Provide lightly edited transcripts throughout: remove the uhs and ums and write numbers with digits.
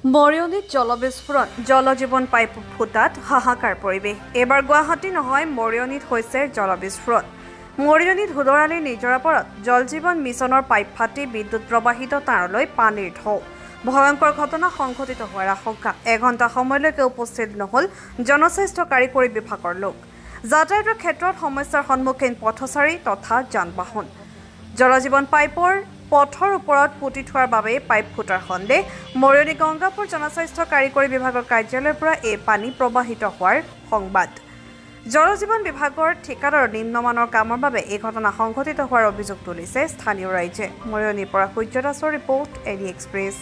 মৰিয়নিত জলবিস্ফোৰণ Jal Jeevan pipe ফুটাত হাহাকাৰ পৰিৱেশ এবাৰ গুৱাহাটী নহয় মৰিয়নিত হৈছে জলবিস্ফোৰণ মৰিয়নিত হুদৰালিৰ নিজৰা পাৰত জলজীৱন মিছনৰ পাইপ ফাটি বিদ্যুৎ প্ৰবাহিত তাঁৰলৈ পানীৰ ঢৌ ভয়ংকৰ ঘটনা সংঘটিত হোৱাৰ আশংকা এঘণ্টা সময়লৈকে উপস্থিত নহল জনস্বাস্থ্য কাৰিকৰী বিভাগৰ লোক যাতায়াতৰ ক্ষেত্ৰত সমস্যাৰ সন্মুখীন পথচাৰী তথা যান-বাহন জলজীৱন পাইপৰ পথৰ ওপৰত পুতি থোৱাৰ বাবে পাইপ ফুটাৰ সন্দেহ মৰিয়নি গংগাপুৰ জনস্বাস্থ্য কাৰিকৰী বিভাগৰ কাৰ্যালয়ৰ পৰা এই পানী প্ৰবাহিত হোৱাৰ সংবাদ জলজীৱন বিভাগৰ ঠিকাদাৰৰ নিম্নমানৰ কামৰ বাবে এই ঘটনা সংঘটিত হোৱাৰ অভিযোগ তুলিছে স্থানীয় ৰাইজে মৰিয়নিৰ পৰা সূৰ্য দাসৰ ৰিপৰ্ট এনি এক্সপ্ৰেছ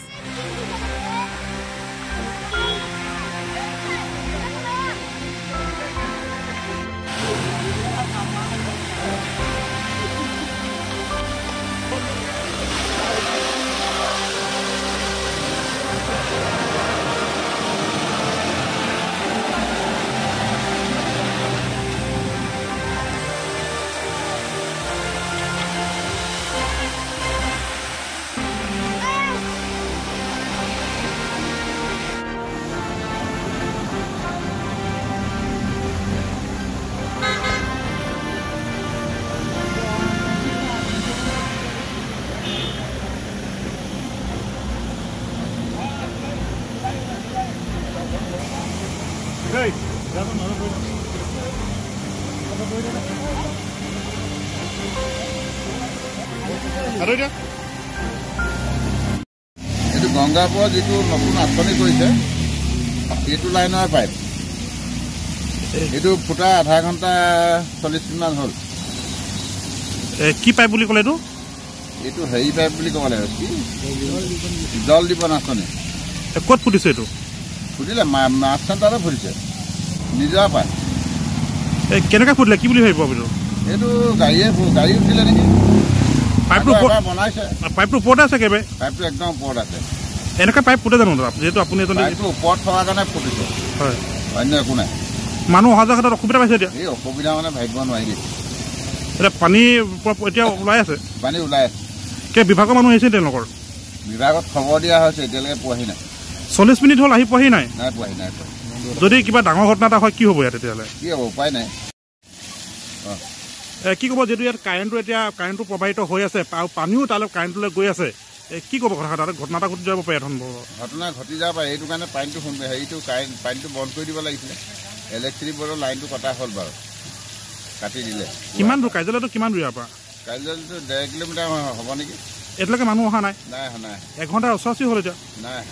Hey, এইটো গংগাপুৰ যিটো নতুন আঁচনি কৰিছে এইটো লাইনৰ পাইপ এইটো ফুটা আধা ঘণ্টা 40 মিনিটমান হ'ল কি পাইপ বুলি ক'লে এইটো হেৰি পাইপ বুলি ক'ব লাগিব কি জল জীৱন আঁচনি ক'ত ফুটিছে এইটো ফুটিলে মাছ চেণ্টাৰতে ফুটিছে নিজৰা পাইপ কেনেকৈ ফুটিলে কি বুলি ভাবিব আপুনি এইটো গাড়ী উঠিলে নেকি পাইপটো ওপৰতে আছে একেবাৰে পাইপটো একদম ওপৰত আছে এনেকুৱা পাইপ ফুটে জানো যিহেতু আপুনি এজন পাইপটো ওপৰত থকাৰ কাৰণে ফুটিছে হয় অন্য একো নাই মানুহ অহা যোৱা ক্ষেত্ৰত অসুবিধা পাইছে এতিয়া এই অসুবিধা মানে ভাবিব নোৱাৰি এতিয়া পানী এতিয়া ওলাই আছে পানী ওলাই আছে বিভাগৰ মানুহ আহিছে তেওঁলোকৰ বিভাগত খবৰ দিয়া হৈছে এতিয়ালৈকে পোৱাহি নাই 40 মিনিট হ'ল আহি পোৱাহি নাই পোৱাহি নাই যদি কিবা ডাঙৰ ঘটনা এটা হয় কি হ'ব ইয়াত তেতিয়াহ'লে কি হ'ব উপায় নাই কি ক'ব যিহেতু ইয়াত কাৰেণ্টটো প্ৰবাহিত হৈ আছে আৰু পানীও তালৈ কাৰেণ্টলৈ গৈ আছে কি ক'ব কথা তাতে ঘটনা এটা ঘটি যাব পাৰে ঘটনা ঘটি যাব পাৰে এইটো কাৰণে পানীটো পানীটো বন্ধ কৰি দিব লাগিছিলে ইলেক্ট্ৰিক বৰ্ডৰ লাইনটো কটা হ'ল বাৰু কাটি দিলে কিমান দূৰ কাৰ্যালয়টো কিমান দূৰ ইয়াৰ পৰা কাৰ্যালয়টো 1.5 কিলোমিটাৰ হ'ব নেকি এতিয়ালৈকে মানুহ অহা নাই নাই এঘণ্টাৰ ওচৰা-ওচৰি হ'ল এতিয়া নাই